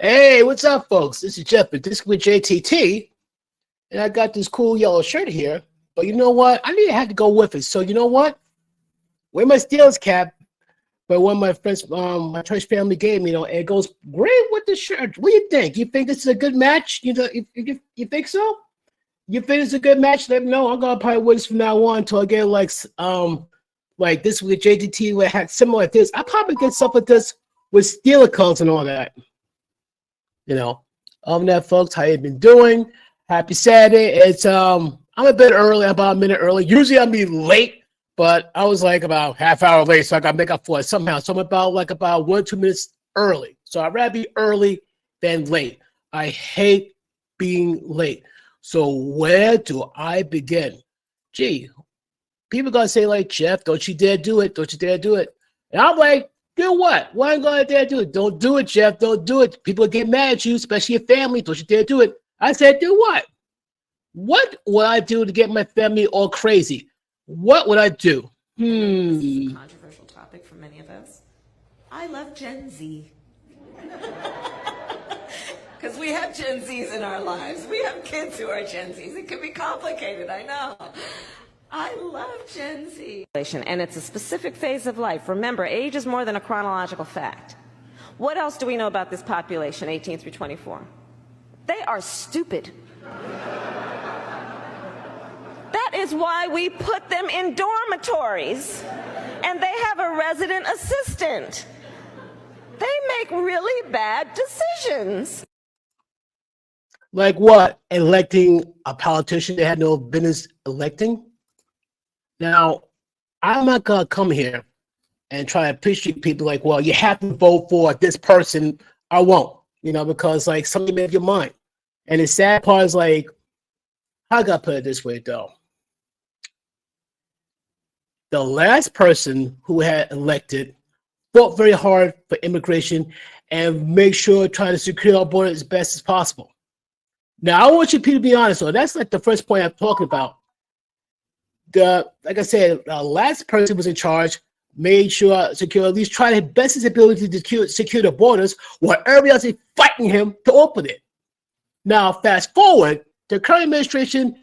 Hey, what's up, folks? This is Jeff, but this is with JTT, and I got this cool yellow shirt here. But you know what? I didn't have to go with it. So you know what? Wear my Steelers cap, but one of my friends, my church family gave me, it goes great with the shirt. What do you think? You think this is a good match? You think so? You think it's a good match? Let me know. I'm gonna probably wear this from now on until I get like this with JTT where it had similar like this. I probably get stuff like this with Steeler colors and all that. You know, other than that, folks, how you been doing? Happy Saturday. It's I'm a bit early, about a minute early. Usually I'll be late, but I was like about half hour late, so I got to make up for it somehow. So I'm about 1 or 2 minutes early. So I'd rather be early than late. I hate being late. So where do I begin? Gee, people gonna say like, Jeff, don't you dare do it. Don't you dare do it. And I'm like, do what? Why am I going to dare do it? Don't do it, Jeff. Don't do it. People get mad at you, especially your family. Don't you dare do it. I said, do what? What would I do to get my family all crazy? What would I do? This is a controversial topic for many of us. I love Gen Z. Because we have Gen Zs in our lives. We have kids who are Gen Zs. It can be complicated, I know. I love Gen Z. And it's a specific phase of life. Remember, age is more than a chronological fact. What else do we know about this population, 18 through 24? They are stupid. That is why we put them in dormitories. And they have a resident assistant. They make really bad decisions. Like what? Electing a politician they had no business electing? Now, I'm not going to come here and try to appreciate people like, well, you have to vote for this person. I won't, because like something made your mind. And the sad part is like, I got to put it this way, though. The last person who had elected fought very hard for immigration and make sure try to secure our border as best as possible. Now, I want you people to be honest, though. That's like the first point I'm talking about. Like I said, the last person was in charge, made sure secure, at least try to best his ability to secure the borders while everybody else is fighting him to open it. Now, fast forward, the current administration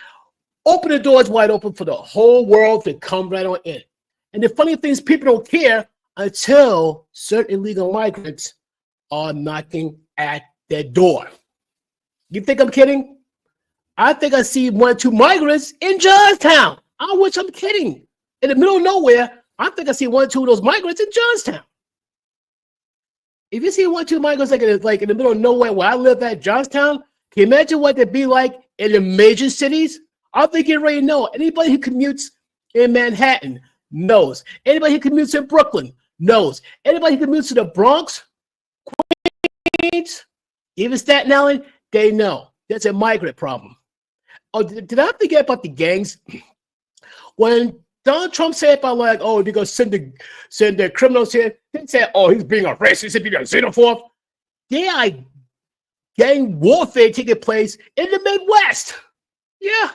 opened the doors wide open for the whole world to come right on in. And the funny thing is, people don't care until certain illegal migrants are knocking at their door. You think I'm kidding? I think I see 1 or 2 migrants in Johnstown. I wish I'm kidding. In the middle of nowhere, I think I see 1 or 2 of those migrants in Johnstown. If you see 1 or 2 migrants like in the middle of nowhere where I live at Johnstown, can you imagine what they'd be like in the major cities? I think you already know. Anybody who commutes in Manhattan knows. Anybody who commutes in Brooklyn knows. Anybody who commutes to the Bronx, Queens, even Staten Island, they know. That's a migrant problem. Oh, did I forget about the gangs? When Donald Trump said about like, oh, they're gonna send the criminals here, he said, oh, he's being a racist, he's being a xenophobe. There are gang warfare taking place in the Midwest. Yeah.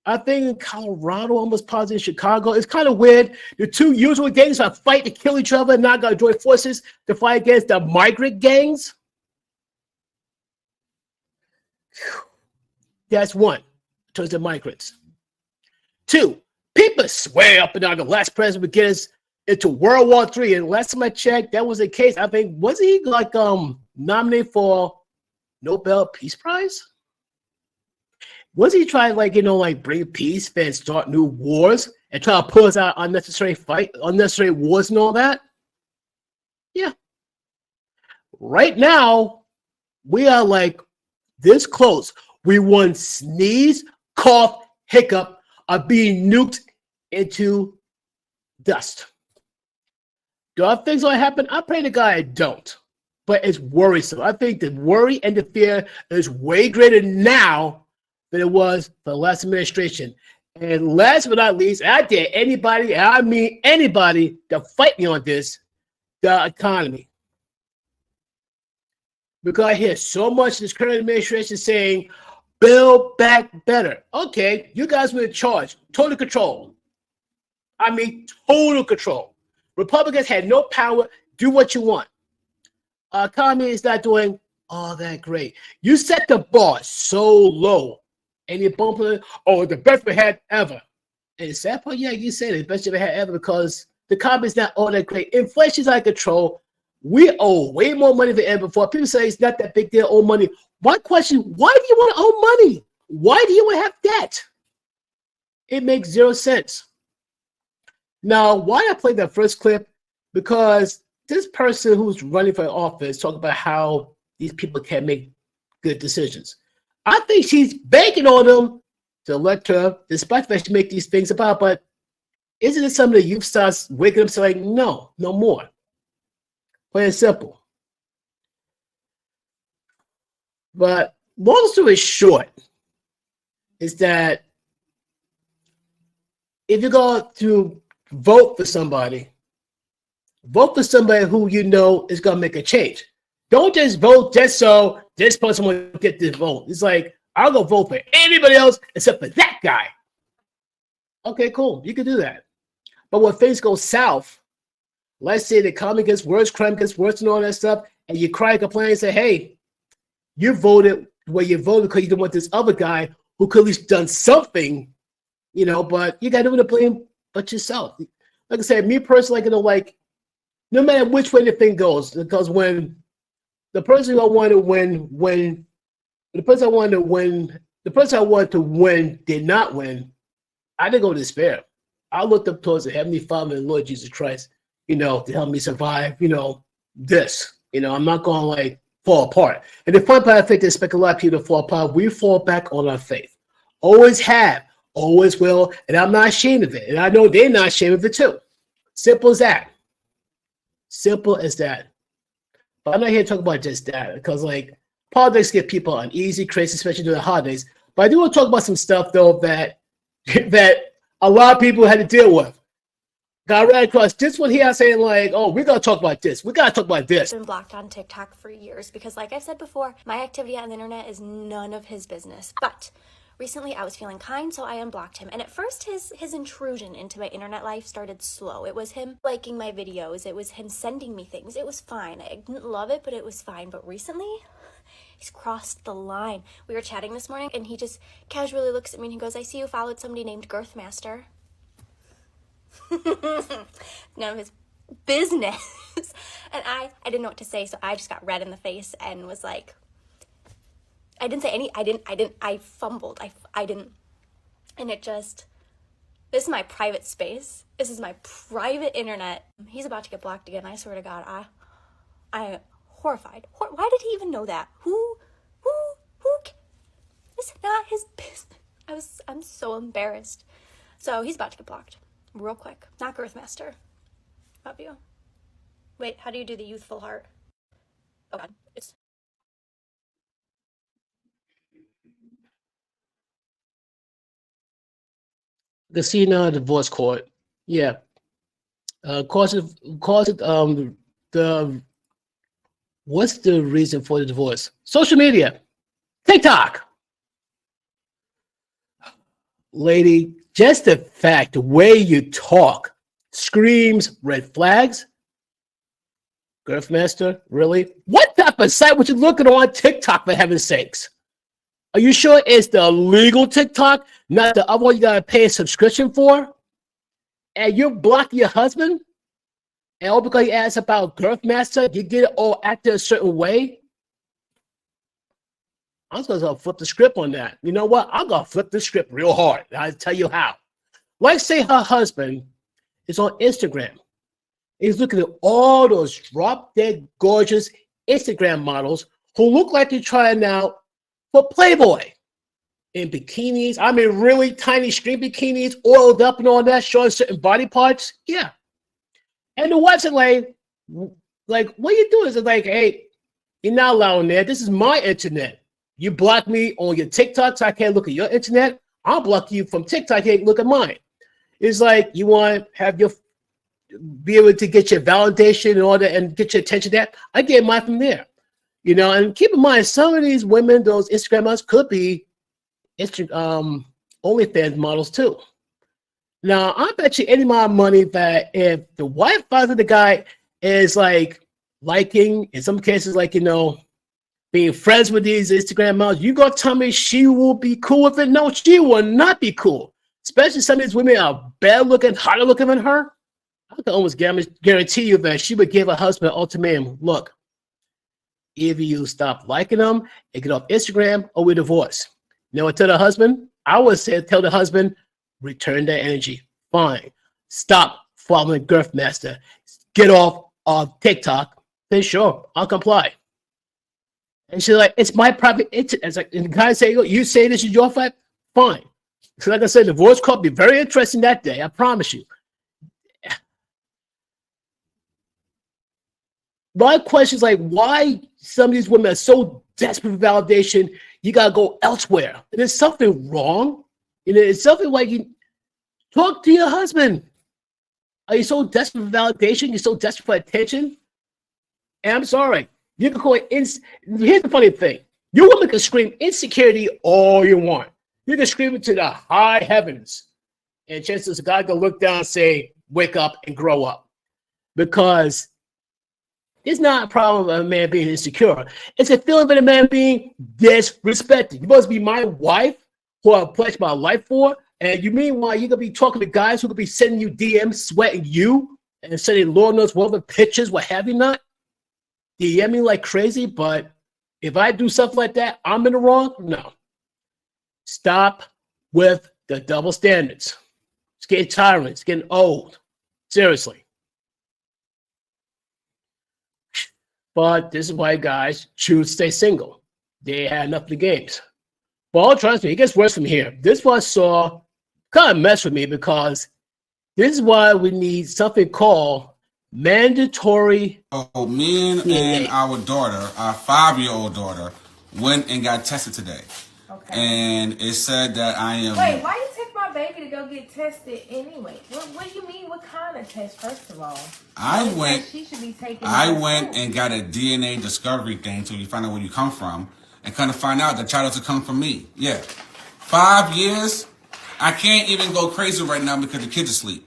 I think in Colorado, almost positive Chicago. It's kind of weird. The 2 usual gangs are fight to kill each other and now got to join forces to fight against the migrant gangs. That's one, towards the migrants. 2, people swear up and down the last president would get us into World War III. And last time I checked, that was the case. I think, was he like nominated for Nobel Peace Prize? Was he trying like bring peace and start new wars and try to pull us out unnecessary wars and all that? Yeah. Right now, we are like this close. We want sneeze, cough, hiccup are being nuked into dust. Do I think so happen? I pray to God I don't. But it's worrisome. I think the worry and the fear is way greater now than it was for the last administration. And last but not least, I dare anybody, I mean anybody, to fight me on this, the economy. Because I hear so much this current administration saying, build back better. Okay, you guys were in charge, total control. I mean, total control. Republicans had no power, do what you want. Economy is not doing all that great. You set the bar so low, and you bump it. Oh, the best we had ever. And the sad part, yeah, you said it, best you ever had ever because the economy's not all that great. Inflation's out of control. We owe way more money than ever before. People say it's not that big deal, owe money. One question, why do you want to owe money? Why do you want to have debt? It makes zero sense. Now, why I played that first clip? Because this person who's running for office talked about how these people can't make good decisions. I think she's banking on them to elect her, despite the fact she make these things about. But isn't it something that youth starts waking up to like, no, no more? Plain and simple. But long story short is that if you go to vote for somebody who you know is going to make a change. Don't just vote just so this person will get this vote. It's like, I'll go vote for anybody else except for that guy. Okay, cool. You can do that. But when things go south, let's say the economy gets worse, crime gets worse and all that stuff, and you cry and complain and say, hey, you voted where you voted because you didn't want this other guy who could at least done something, you know, but you got no one to blame but yourself. Like I said, me personally, like, no matter which way the thing goes, because when the person I wanted to win did not win, I didn't go to despair. I looked up towards the Heavenly Father and Lord Jesus Christ, you know, to help me survive, you know, this. You know, I'm not going to like fall apart. And the fun part, I think they expect a lot of people to fall apart. We fall back on our faith. Always have, always will, and I'm not ashamed of it. And I know they're not ashamed of it too. Simple as that. Simple as that. But I'm not here to talk about just that because, like, politics get people uneasy, crazy, especially during the holidays. But I do want to talk about some stuff, though, that a lot of people had to deal with. Got right across this one here saying, like, oh, we got to talk about this. We got to talk about this. I've been blocked on TikTok for years because, like I've said before, my activity on the internet is none of his business. But recently I was feeling kind, so I unblocked him. And at first his intrusion into my internet life started slow. It was him liking my videos. It was him sending me things. It was fine. I didn't love it, but it was fine. But recently, he's crossed the line. We were chatting this morning, and he just casually looks at me and he goes, I see you followed somebody named Girthmaster. None of his business. And I didn't know what to say, so I just got red in the face and was like, I fumbled. I didn't. And it just, this is my private space. This is my private internet. He's about to get blocked again. I swear to God, I'm horrified. Why did he even know that? Who, it's not his business. I'm so embarrassed. So he's about to get blocked real quick. Not Girthmaster. Love you. Wait, how do you do the youthful heart? Oh God, it's. Casino divorce court. Yeah. What's the reason for the divorce? Social media. TikTok. Lady, just the fact, the way you talk screams red flags. Girthmaster, really? What type of site would you looking on TikTok, for heaven's sakes? Are you sure it's the legal TikTok, not the other one you gotta pay a subscription for? And you're blocking your husband? And all because he asks about Girthmaster, you get it all acted a certain way? I'm just gonna flip the script on that. You know what? I'm gonna flip the script real hard. I'll tell you how. Like, say her husband is on Instagram. He's looking at all those drop-dead gorgeous Instagram models who look like they're trying out for Playboy in bikinis. I mean, really tiny string bikinis, oiled up and all that, showing certain body parts. Yeah. And the wife's like, what are you doing? It's like, hey, you're not allowing that. This is my internet. You block me on your TikTok, so I can't look at your internet. I'll block you from TikTok. Can't look at mine. It's like you want to have be able to get your validation and all that, and get your attention. That I get mine from there, you know. And keep in mind, some of these women, those Instagram models, could be OnlyFans models too. Now, I bet you any amount of money that if the wife finds the guy is like liking, in some cases, like, you know, being friends with these Instagram models. You gonna tell me she will be cool with it? No, she will not be cool. Especially some of these women are better looking, hotter looking than her. I can almost guarantee you that she would give her husband an ultimatum. Look, either you stop liking them and get off Instagram, or we divorce. You know what? Tell the husband, I would say, tell the husband, return that energy. Fine. Stop following Girthmaster. Get off TikTok. Then sure, I'll comply. And she's like, it's my private. It's like, and the guy say, you say this is your fight? Fine. So like I said, divorce court be very interesting that day. I promise you. My question is like, why some of these women are so desperate for validation, you gotta go elsewhere. And there's something wrong. You know, it's something like you talk to your husband. Are you so desperate for validation? You're so desperate for attention? And I'm sorry. You can call it here's the funny thing. You woman can scream insecurity all you want. You can scream it to the high heavens. And chances God gonna look down and say, wake up and grow up. Because it's not a problem of a man being insecure. It's a feeling of a man being disrespected. You're supposed to be my wife, who I pledged my life for, and you meanwhile you're gonna be talking to guys who could be sending you DMs, sweating you, and sending Lord knows what other pictures, what have you not. DM me like crazy, but if I do stuff like that, I'm in the wrong? No. Stop with the double standards. It's getting tiring. It's getting old. Seriously. But this is why guys choose to stay single. They had enough of the games. Well, trust me, it gets worse from here. This one saw kind of mess with me because this is why we need something called mandatory. Oh, me and our daughter, our 5-year-old daughter, went and got tested today. Okay. And it said that I am. Wait, why you take my baby to go get tested anyway? What do you mean? What kind of test? First of all, she should be taking. I went and got a DNA discovery thing so you find out where you come from, and kind of find out the child doesn't come from me. Yeah, 5 years. I can't even go crazy right now because the kids are asleep.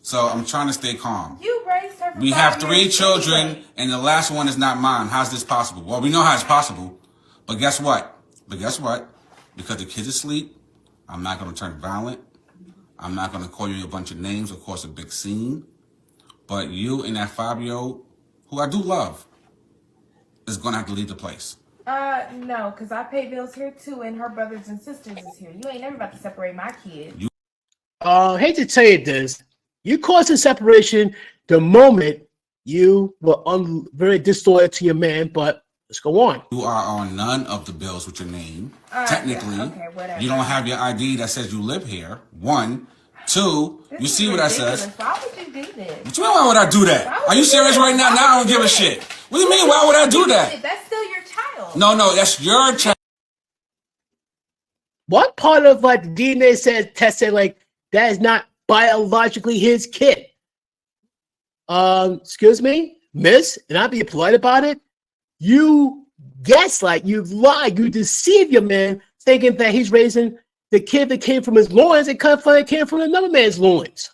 So I'm trying to stay calm. You raised her. We have 3 children, and the last one is not mine. How's this possible? Well, we know how it's possible, but guess what? Because the kids are asleep, I'm not going to turn violent. I'm not going to call you a bunch of names or cause a big scene. But you and that 5-year-old, who I do love, is going to have to leave the place. No, because I pay bills here too, and her brothers and sisters is here. You ain't never about to separate my kids. Hate to tell you this. You caused a separation the moment you were very disloyal to your man, but let's go on. You are on none of the bills with your name. Technically, yeah, okay, you don't have your ID that says you live here. 1, 2, you see what I says. Why would you do this? What you mean, why would I do that? Are you serious right now? Now I don't give a shit. What do you mean, why would I do that? That's still your child. No, that's your child. What part of like the DNA says tested like that is not biologically his kid? Excuse me, miss, and I'll be polite about it. You gaslight, you lie, you deceive your man, thinking that he's raising the kid that came from his loins and came from another man's loins.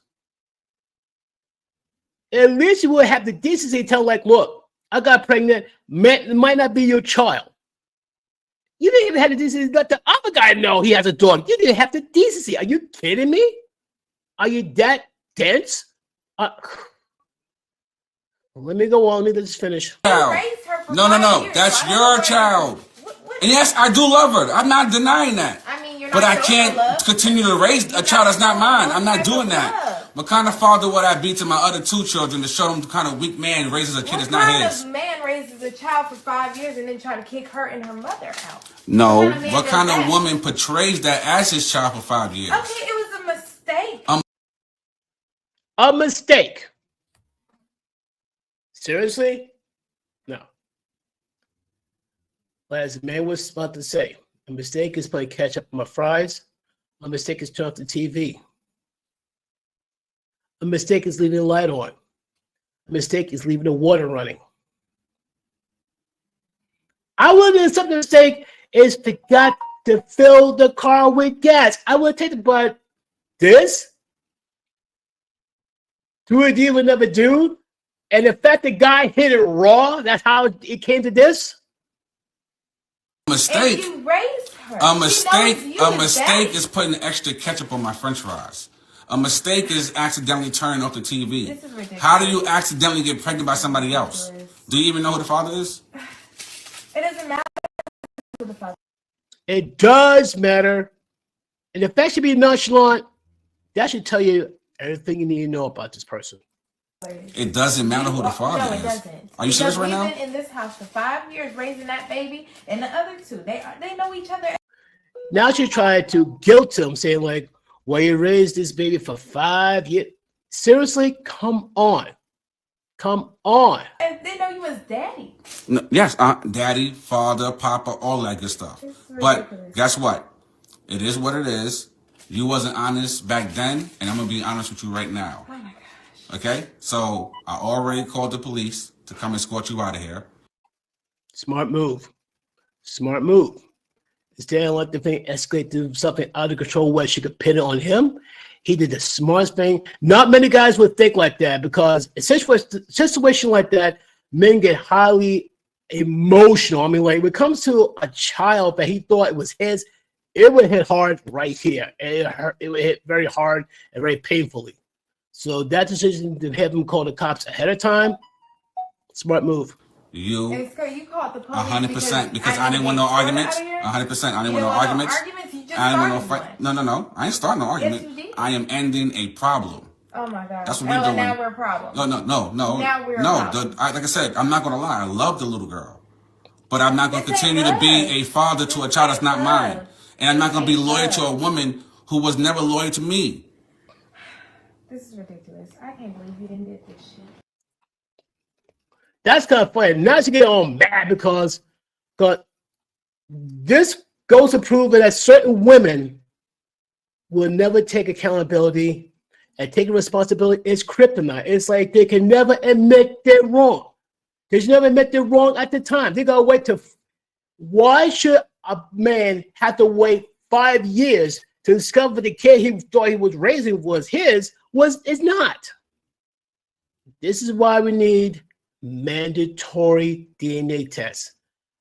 At least you would have the decency to tell, like, look, I got pregnant, man, it might not be your child. You didn't even have the decency to let the other guy know he has a daughter. You didn't have the decency. Are you kidding me? Are you that dense? Let me go on. Let me just finish. No. That's your child. And yes, I do love her. I'm not denying that. I mean, you're not. But I can't continue to raise a child that's not mine. I'm not doing that. What kind of father would I be to my other 2 children to show them the kind of weak man raises a kid that's not his? What kind of man raises a child for 5 years and then try to kick her and her mother out? No. What kind of woman portrays that as his child for 5 years? Okay, it was a mistake. A mistake. Seriously? No. But as the man was about to say, a mistake is playing catch up on my fries. A mistake is turning off the TV. A mistake is leaving the light on. A mistake is leaving the water running. I would have something to mistake is forgot to fill the car with gas. I would take it, but this to a deal with another dude, and the fact the guy hit it raw, that's how it came to this. Mistake. And you raised her. A mistake is putting extra ketchup on my French fries. A mistake is accidentally turning off the TV. This is ridiculous. How do you accidentally get pregnant by somebody else? Do you even know who the father is? It doesn't matter who the father. It does matter. And if that should be nonchalant, that should tell you everything you need to know about this person. It doesn't matter who the father is. No, it doesn't. Are you serious right now? We've been in this house for 5 years raising that baby, and the other two, they know each other. Now she tried to guilt him, saying like, well, you raised this baby for 5 years. Seriously? Come on. Come on. And they know you as daddy. No, yes, daddy, father, papa, all that good stuff. But guess what? It is what it is. You wasn't honest back then, and I'm going to be honest with you right now. Oh my gosh. Okay? So I already called the police to come and escort you out of here. Smart move. Smart move. Instead of let the thing escalate to something out of control where she could pin it on him, he did the smartest thing. Not many guys would think like that, because in a situation like that, men get highly emotional. I mean, like when it comes to a child that he thought it was his, it would hit hard right here. It would hit very hard and very painfully. So that decision to have him call the cops ahead of time, smart move. You called the police 100% because I didn't want no arguments. 100%. I didn't want no arguments. I didn't want no fight. No. I ain't starting no argument. Yes, you did. I am ending a problem. Oh my God. That's what we're doing. Now we're a problem. No. Now we're a problem. Like I said, I'm not gonna lie. I love the little girl, but I'm not gonna continue to be a father to a child that's not mine, and I'm not gonna be loyal to a woman who was never loyal to me. This is ridiculous. I can't believe you didn't get this shit. That's kind of funny. Now she get all mad because this goes to prove that certain women will never take accountability and taking responsibility is kryptonite. It's like they can never admit they're wrong. They should never admit they're wrong at the time. They gotta wait to. Why should a man have to wait 5 years to discover the kid he thought he was raising was his is not? This is why we need mandatory DNA tests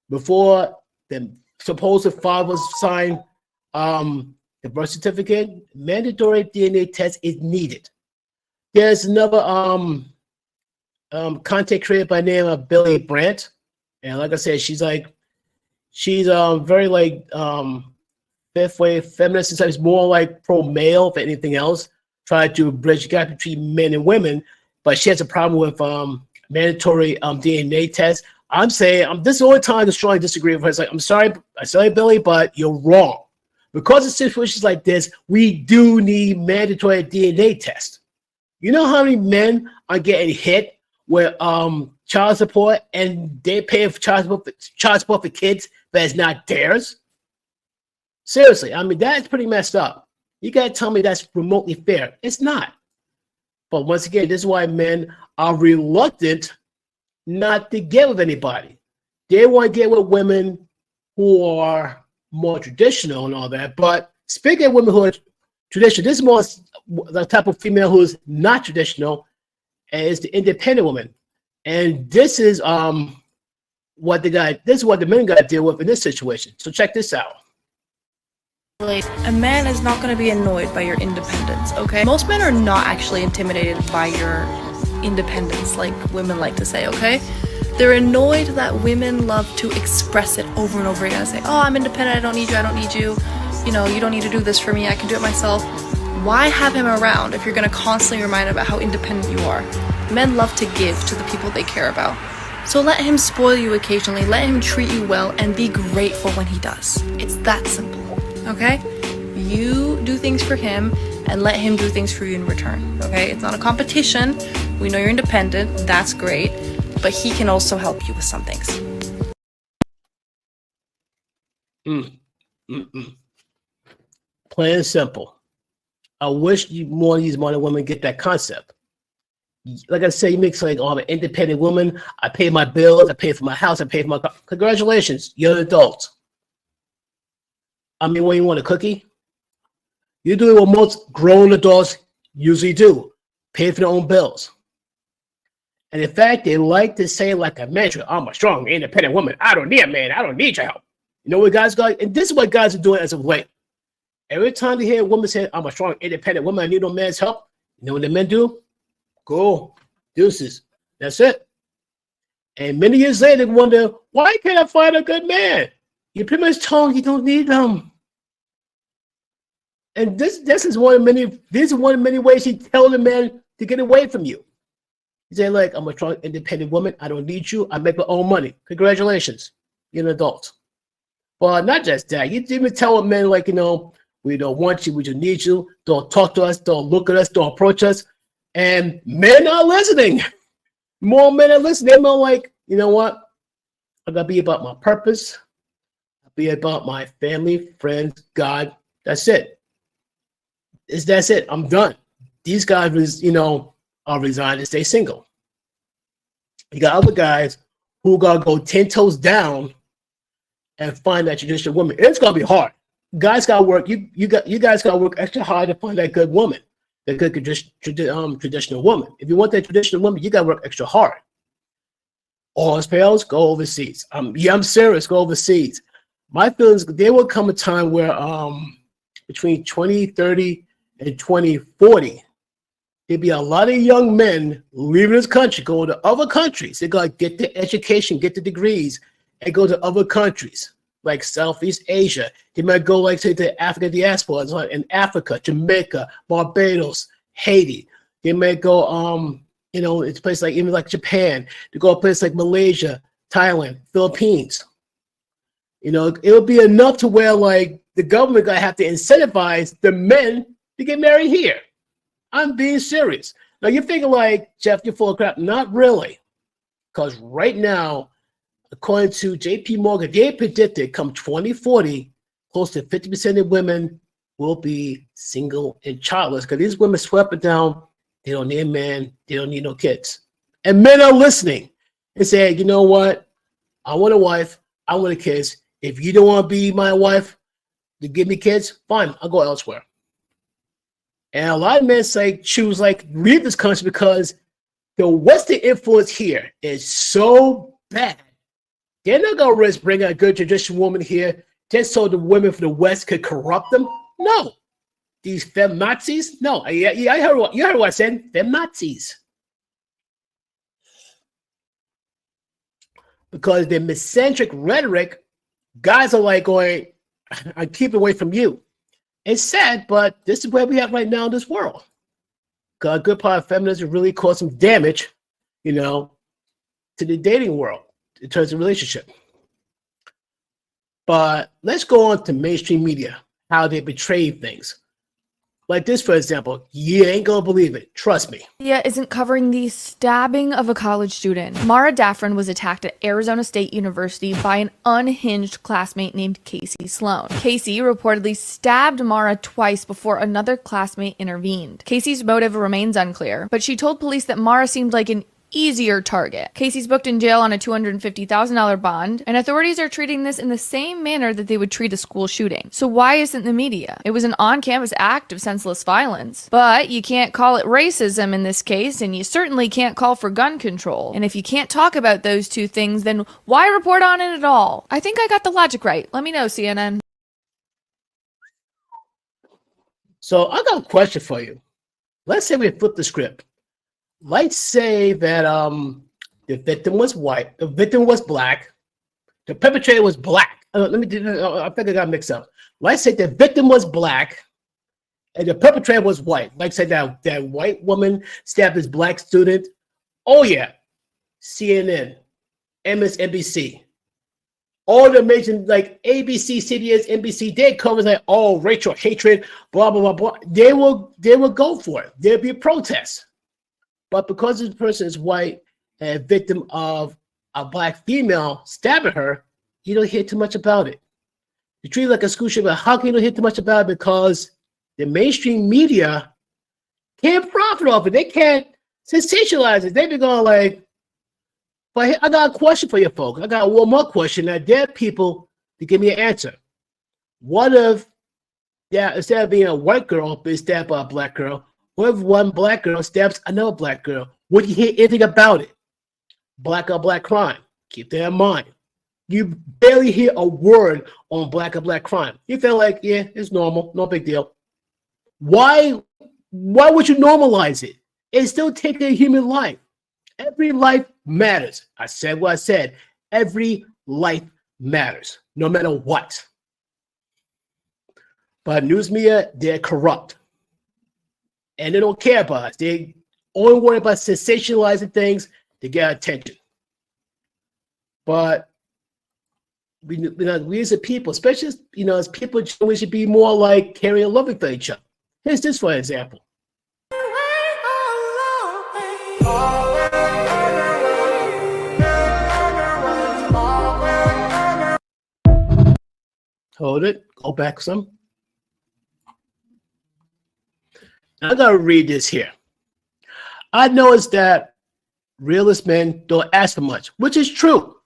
before the supposed father signed the birth certificate. Mandatory DNA test is needed. There's another content creator by the name of Billy Brandt, and like I said, she's very like fifth wave feminist, and sometimes more like pro male than anything else. Try to bridge the gap between men and women, but she has a problem with mandatory DNA tests. I'm saying this is the only time I strongly disagree with her. It's like, I'm sorry, Billy, but you're wrong. Because of situations like this, we do need mandatory DNA tests. You know how many men are getting hit with child support and they pay for child support for kids that's not theirs? Seriously, I mean, that's pretty messed up. You gotta tell me that's remotely fair. It's not. But once again, this is why men are reluctant not to get with anybody. They want to get with women who are more traditional and all that. But speaking of women who are traditional, this is more the type of female who is not traditional, and is the independent woman. And this is what the men got to deal with in this situation. So check this out. A man is not going to be annoyed by your independence, okay? Most men are not actually intimidated by your independence, like women like to say, okay? They're annoyed that women love to express it over and over again and say, oh, I'm independent, I don't need you, you know, you don't need to do this for me, I can do it myself. Why have him around if you're going to constantly remind him about how independent you are? Men love to give to the people they care about. So let him spoil you occasionally, let him treat you well, and be grateful when he does. It's that simple. Okay? You do things for him and let him do things for you in return. Okay? It's not a competition. We know you're independent. That's great. But he can also help you with some things. Plain and simple. I wish more of these modern women get that concept. Like I said, you make like, oh, I'm an independent woman. I pay my bills. I pay for my house. I pay for my car. Congratulations. You're an adult. I mean, when you want a cookie, you do what most grown adults usually do, pay for their own bills. And in fact, they like to say like a mantra, I'm a strong, independent woman. I don't need a man. I don't need your help. You know what guys got? And this is what guys are doing as of late. Every time they hear a woman say, I'm a strong, independent woman, I need no man's help, you know what the men do? Go, deuces. That's it. And many years later, they wonder, why can't I find a good man? You pretty much told him you don't need them. And this is one of many ways you tell the man to get away from you. You say, like, I'm a strong, independent woman. I don't need you. I make my own money. Congratulations. You're an adult. But not just that. You even tell a man, like, we don't want you. We just need you. Don't talk to us. Don't look at us. Don't approach us. And men are listening. More men are listening. They're more like, you know what? I got to be about my purpose. I'll be about my family, friends, God. That's it. That's it. I'm done. These guys, are resigned to stay single. You got other guys who got to go 10 toes down and find that traditional woman. It's going to be hard. Guys got to work. You guys got to work extra hard to find that good woman, that good traditional woman. If you want that traditional woman, you got to work extra hard. All else fails, go overseas. I'm serious. Go overseas. My feelings, there will come a time where between 2030 and 2040, there'll be a lot of young men leaving this country, going to other countries. They're going to get the education, get the degrees, and go to other countries like Southeast Asia. They might go, like, say, to Africa diaspora in Africa, Jamaica, Barbados, Haiti. They may go, it's places like even like Japan. They go to places like Malaysia, Thailand, Philippines. It'll be enough to where, like, the government gonna have to incentivize the men to get married here. I'm being serious. Now you're thinking, like, Jeff, you're full of crap. Not really. Because right now, according to JP Morgan, they predicted come 2040, close to 50% of women will be single and childless. Because these women swept it down. They don't need a man. They don't need no kids. And men are listening and saying, you know what? I want a wife. I want kids. If you don't want to be my wife to give me kids, fine. I'll go elsewhere. And a lot of men choose leave this country because the Western influence here is so bad. They're not going to risk bringing a good traditional woman here just so the women from the West could corrupt them. No. These feminazis? No. I heard what I said. Feminazis. Because their miscentric rhetoric, guys are like going, I keep away from you. It's sad, but this is where we have right now in this world. Because a good part of feminism really caused some damage, to the dating world in terms of relationship. But let's go on to mainstream media, how they portray things. Like this, for example, you ain't gonna believe it. Trust me. Media isn't covering the stabbing of a college student. Mara Daffrin was attacked at Arizona State University by an unhinged classmate named Casey Sloan. Casey reportedly stabbed Mara twice before another classmate intervened. Casey's motive remains unclear, but she told police that Mara seemed like an easier target. Casey's booked in jail on a $250,000 bond, and authorities are treating this in the same manner that they would treat a school shooting. So why isn't the media? It was an on-campus act of senseless violence. But you can't call it racism in this case, and you certainly can't call for gun control. And if you can't talk about those two things, then why report on it at all? I think I got the logic right. Let me know, CNN. So I got a question for you. Let's say we flip the script. Let's say that the victim was white, the victim was black, the perpetrator was black. I think I got mixed up. Let's say the victim was black and the perpetrator was white. Like say that white woman stabbed this black student. Oh yeah, CNN, MSNBC, all the major like ABC, CBS, NBC, they cover like all racial hatred, blah blah blah blah. They will go for it. There'll be a protest. But because this person is white and a victim of a black female stabbing her, you don't hear too much about it. You treat it like a school shooting, but how can you not hear too much about it? Because the mainstream media can't profit off it. They can't sensationalize it. They be going like, but I got a question for you folks. I got one more question. Now, there are people to give me an answer. What if, instead of being a white girl, being stabbed by a black girl, what if one black girl stabs another black girl? Would you hear anything about it? Black on black crime. Keep that in mind. You barely hear a word on black and black crime. You feel like, yeah, it's normal, no big deal. Why would you normalize it? It's still taking a human life. Every life matters. I said what I said. Every life matters, no matter what. But news media, they're corrupt. And they don't care about us. They only worry about sensationalizing things to get attention. But we as a people, especially as people, we should be more like caring and loving for each other. Here's this for example. Hold it. Go back some. I gotta read this here. I noticed that realist men don't ask for much, which is true.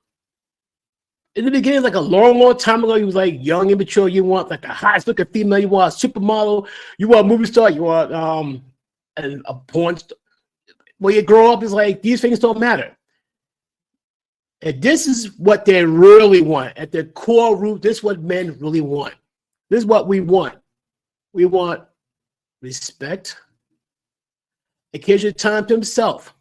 In the beginning, like a long time ago, you was like young, immature. You want like the hottest looking female. You want a supermodel. You want a movie star. You want a porn star. When you grow up, it's like these things don't matter. And this is what they really want. At the core root, this is what men really want. This is what we want. We want respect, occasional time to himself,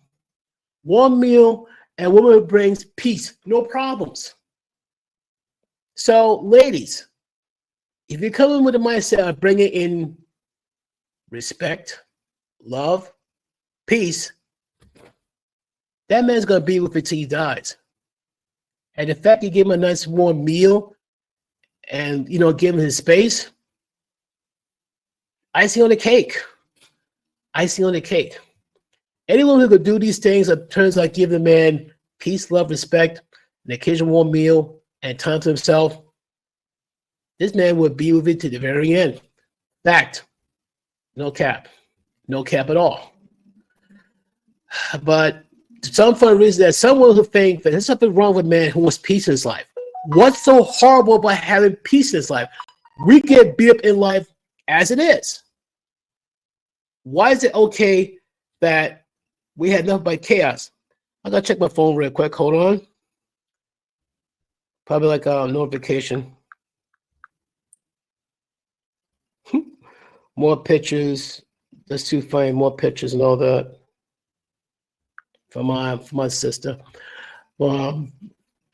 warm meal, and woman who brings peace, no problems. So, ladies, if you come in with the mindset of bringing in respect, love, peace, that man's going to be with you till he dies. And the fact you give him a nice warm meal and, give him his space, icing on the cake. Icing on the cake. Anyone who could do these things in terms like give the man peace, love, respect, an occasional warm meal, and time to himself, this man would be with it to the very end. Fact. No cap. No cap at all. But some for a reason, there's someone who thinks that there's something wrong with man who wants peace in his life. What's so horrible about having peace in his life? We get beat up in life as it is. Why is it okay that we had nothing but chaos? I gotta check my phone real quick. Hold on. Probably like a notification. More pictures. That's too funny. More pictures and all that for my sister. But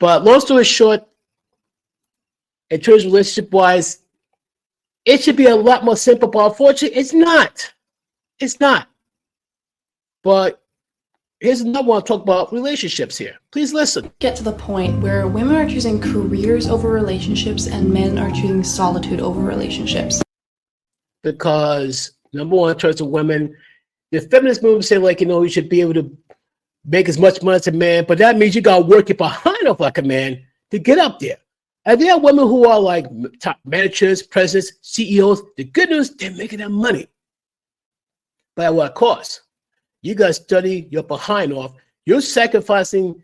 long story short, in terms of relationship wise, it should be a lot more simple. But unfortunately, it's not. It's not. But here's another one to talk about relationships here. Please listen. Get to the point where women are choosing careers over relationships and men are choosing solitude over relationships. Because number one, in terms of women, the feminist movement say you should be able to make as much money as a man, but that means you got to work it behind up like a man to get up there. And there are women who are like top managers, presidents, CEOs. The good news, they're making that money. But at what cost? You got to study your behind off. You're sacrificing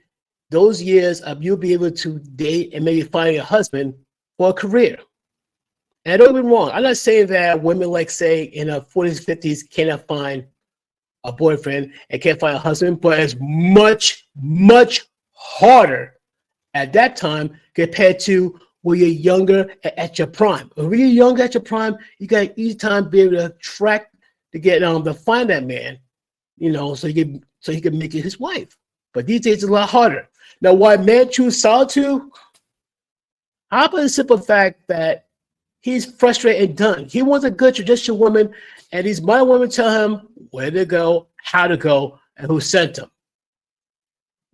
those years of you being able to date and maybe finding a husband for a career. And don't get me wrong. I'm not saying that women say in their 40s, 50s cannot find a boyfriend and can't find a husband, but it's much, much harder at that time compared to when you're younger at your prime. When you're younger at your prime, you got easy time to be able to track to find that man, so he can make it his wife. But these days it's a lot harder. Now, why men choose solitude? How about the simple fact that he's frustrated and done? He wants a good traditional woman, and these modern women tell him where to go, how to go, and who sent him.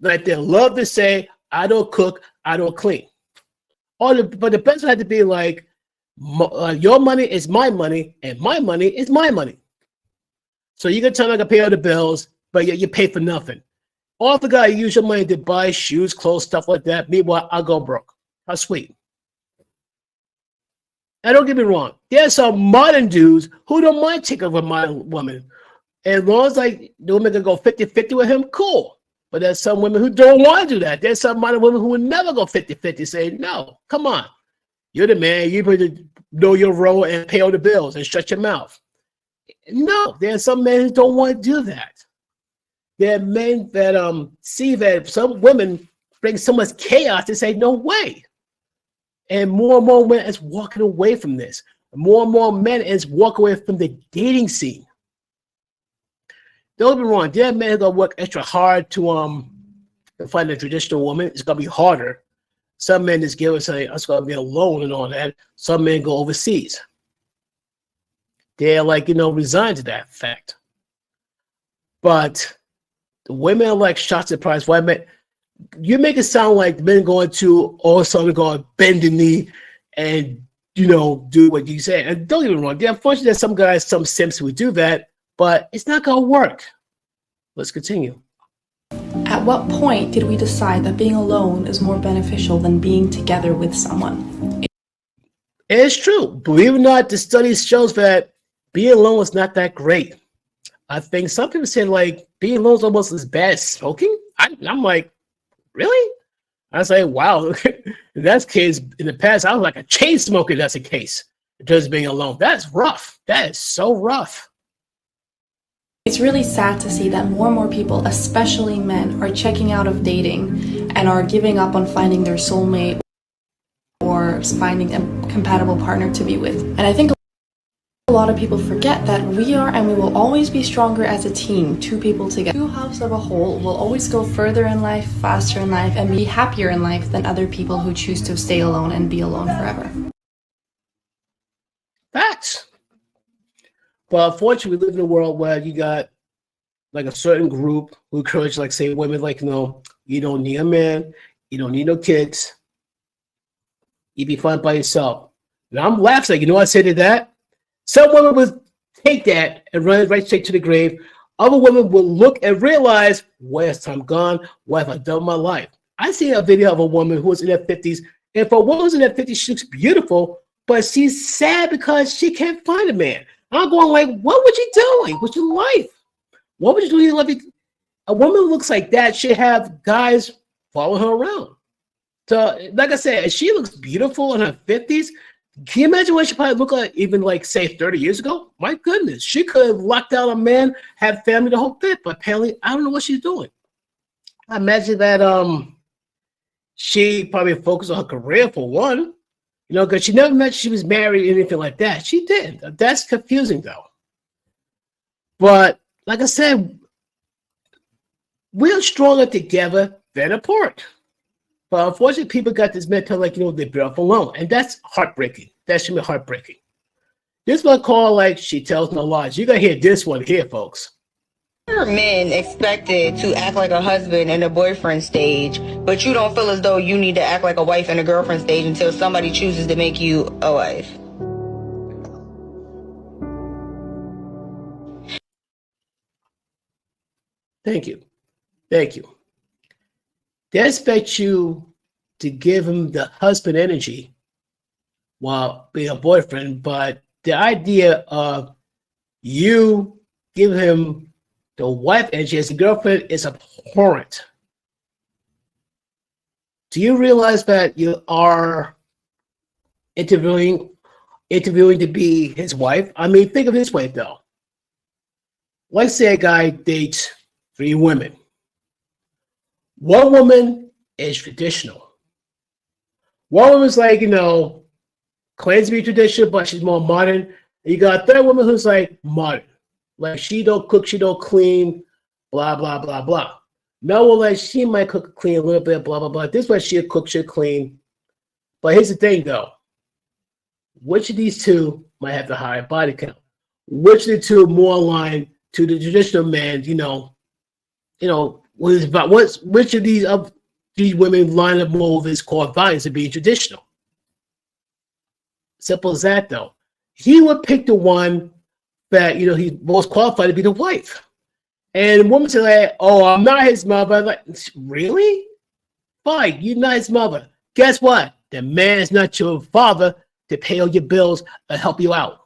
Like they love to say, I don't cook, I don't clean. But the best one had to be like, your money is my money, and my money is my money. So you can tell me I can pay all the bills, but you pay for nothing. All the guy use your money to buy shoes, clothes, stuff like that. Meanwhile, I'll go broke. How sweet. Now, don't get me wrong. There's some modern dudes who don't mind taking over my woman. As long as the woman can go 50-50 with him, cool. But there's some women who don't want to do that. There's some modern women who would never go 50-50, say, no, come on. You're the man. You better know your role and pay all the bills and shut your mouth. No, there are some men who don't want to do that. There are men that see that some women brings so much chaos. They say, no way. And more men is walking away from this. More and more men is walking away from the dating scene. Don't get me wrong. There are men who are gonna work extra hard to find a traditional woman. It's gonna be harder. Some men just give us say, "I'm gonna be alone" and all that. Some men go overseas. They're like, resigned to that fact. But the women are like shots at price. Why men? You make it sound like men going to all of a sudden going to bend the knee and do what you say. And don't get me wrong. Unfortunately, there's some guys, some simps who do that, but it's not gonna work. Let's continue. At what point did we decide that being alone is more beneficial than being together with someone? It's true. Believe it or not, the study shows that being alone is not that great. I think some people say like being alone is almost as bad as smoking. I'm like, really? I say, wow. That's case in the past. I was like a chain smoker. That's the case in terms of being alone. That's rough. That is so rough. It's really sad to see that more and more people, especially men, are checking out of dating and are giving up on finding their soulmate or finding a compatible partner to be with. And I think a lot of people forget that we are and we will always be stronger as a team, two people together. Two halves of a whole will always go further in life, faster in life, and be happier in life than other people who choose to stay alone and be alone forever. Facts. But unfortunately, we live in a world where you got like a certain group who encourage, like, say, women, like, you don't need a man, you don't need no kids, you be fine by yourself. Now I'm laughing, like, I said to that. Some women would take that and run it right straight to the grave. Other women will look and realize, where's time gone? What have I done with my life? I see a video of a woman who was in her 50s, and for a woman who's in her 50s, she looks beautiful, but she's sad because she can't find a man. I'm going like, what was you doing with your life? What would you do in your life? A woman who looks like that should have guys following her around. So, like I said, if she looks beautiful in her 50s, can you imagine what she probably looked like even like, say, 30 years ago? My goodness, she could have locked down a man, have family, the whole bit, but apparently I don't know what she's doing. I imagine that she probably focused on her career for one. Because she never mentioned she was married or anything like that. She didn't. That's confusing, though. But like I said, we're stronger together than apart. But unfortunately, people got this mentality, like, they're better off alone. And that's heartbreaking. That should be heartbreaking. This one called, like, She Tells No Lies. You got to hear this one here, folks. Men expected to act like a husband and a boyfriend stage, but you don't feel as though you need to act like a wife and a girlfriend stage until somebody chooses to make you a wife. Thank you. Thank you. They expect you to give him the husband energy while being a boyfriend, but the idea of you giving him the wife energy as a girlfriend is abhorrent. Do you realize that you are interviewing to be his wife? I mean, think of it this way, though. Let's say a guy dates 3 women. One woman is traditional. One woman's like, claims to be traditional, but she's more modern. And you got a third woman who's like modern. Like, she don't cook, she don't clean, blah, blah, blah, blah. No one, like, she might cook, clean a little bit, blah, blah, blah. This way she'll cook, she'll clean. But here's the thing, though. Which of these two might have the higher body count? Which of the two more aligned to the traditional man, which of these women line up more with his core values of being traditional? Simple as that, though. He would pick the one that, he's most qualified to be the wife. And the woman said, like, oh, I'm not his mother. I'm like, really? Fine, you're not his mother. Guess what? The man is not your father to pay all your bills and help you out.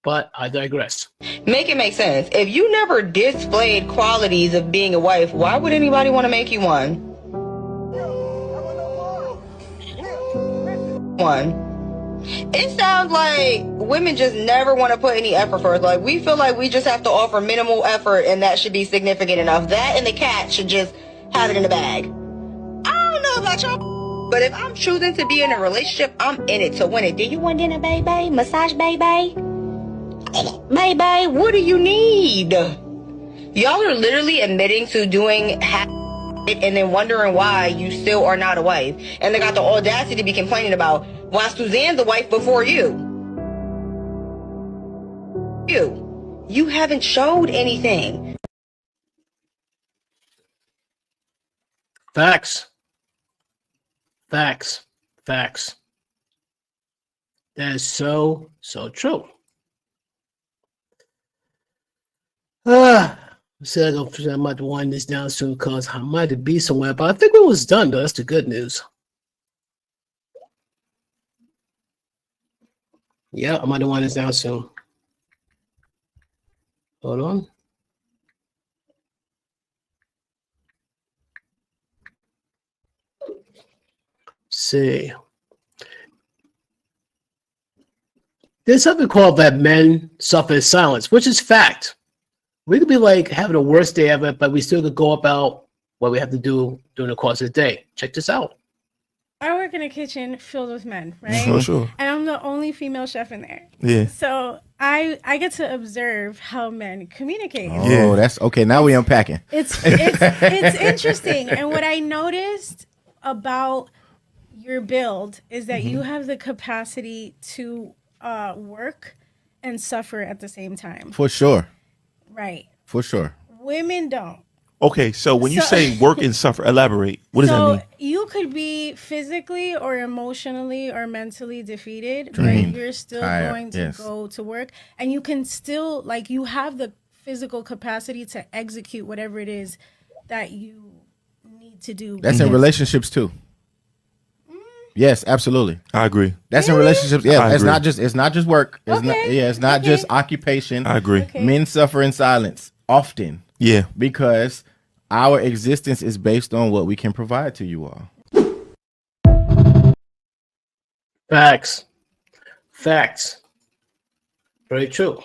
But I digress. Make it make sense. If you never displayed qualities of being a wife, why would anybody want to make you one? It sounds like women just never want to put any effort first. Like, we feel like we just have to offer minimal effort and that should be significant enough. That and the cat should just have it in the bag. I don't know about y'all, but if I'm choosing to be in a relationship, I'm in it to win it. Do you want dinner, baby? Massage, baby? Baby, what do you need? Y'all are literally admitting to doing half and then wondering why you still are not a wife. And they got the audacity to be complaining about why Suzanne's a wife before you. You haven't showed anything. Facts. Facts. Facts. That is so true. So I might wind this down soon because I might be somewhere, but I think it was done though. That's the good news. Yeah, I might wind this down soon. Hold on. See. There's something called that men suffer in silence, which is fact. We could be like having the worst day ever, but we still could go about what we have to do during the course of the day. Check this out. I work in a kitchen filled with men, right? For sure. And I'm the only female chef in there. Yeah. So I get to observe how men communicate. Oh, that's okay. Now we unpacking. It's interesting. And what I noticed about your build is that you have the capacity to work and suffer at the same time. For sure. Right. For sure. Women don't. Okay, so when you say work and suffer, elaborate. What does that mean? You could be physically or emotionally or mentally defeated, Drained, but you're still tired, going to yes. go to work, and you can still, like, you have the physical capacity to execute whatever it is that you need to do. That's in relationships too. Yes, absolutely. I agree. That's in relationships. Yeah, I it's agree. not just work. It's Okay, not it's not okay. just occupation. I agree. Okay. Men suffer in silence often Yeah. because our existence is based on what we can provide to you all. Facts. Facts. Very true.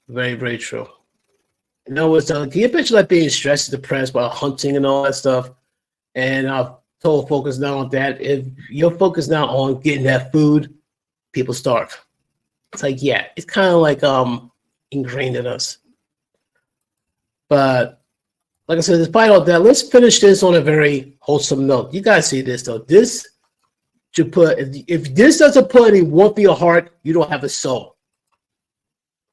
Very, very true. You know what's can you picture like being stressed, depressed by hunting and all that stuff? And total focus now on that. If you're focused now on getting that food, people starve. It's like, yeah, it's kind of like ingrained in us. But like I said, despite all that, let's finish this on a very wholesome note. You guys see this though. This should put if this doesn't put any warmth in your heart, you don't have a soul.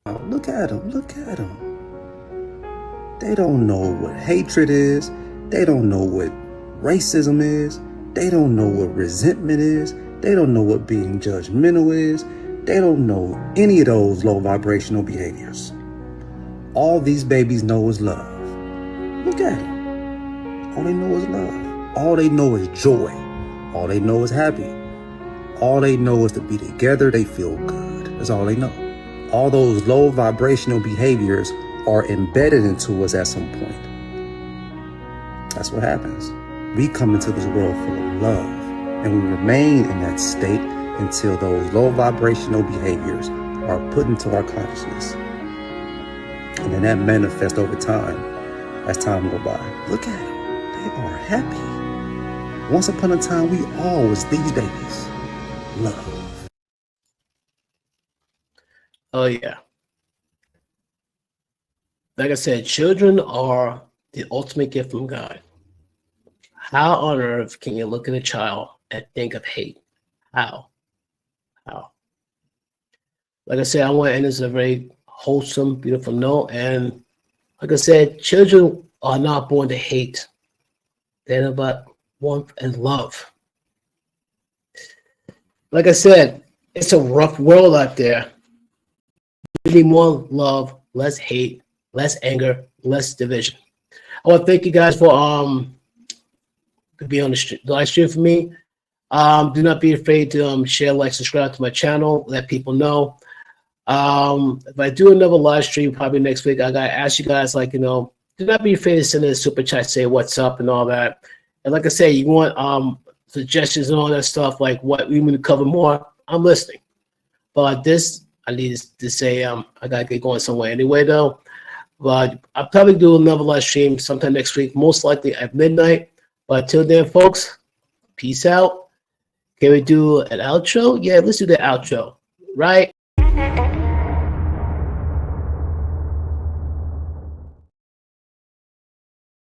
Oh, look at them. Look at them. They don't know what hatred is. They don't know what racism is. They don't know what resentment is. They don't know what being judgmental is. They don't know any of those low vibrational behaviors. All these babies know is love. Look at them. All they know is love. All they know is joy. All they know is happy. All they know is to be together. They feel good. That's all they know. All those low vibrational behaviors are embedded into us at some point. That's what happens. We come into this world full of love, and we remain in that state until those low vibrational behaviors are put into our consciousness. And then that manifests over time as time go by. Look at them. They are happy. Once upon a time, we all was these babies. Love. Oh yeah. Like I said, children are the ultimate gift from God. How on earth can you look at a child and think of hate? How? Like I said, I want to end this on a very wholesome, beautiful note. And like I said, children are not born to hate. They're about warmth and love. Like I said, it's a rough world out there. We need more love, less hate, less anger, less division. I want to thank you guys for being on the live stream for me. Do not be afraid to share, like, subscribe to my channel, let people know. If I do another live stream probably next week, I gotta ask you guys, like, do not be afraid to send in a super chat, say what's up and all that. And like I say, you want suggestions and all that stuff, like what we want to cover more, I'm listening. But this, I need to say, I gotta get going somewhere anyway though. But I'll probably do another live stream sometime next week, most likely at midnight. But till then, folks, Peace out. Can we do an outro? Yeah, let's do the outro. Right?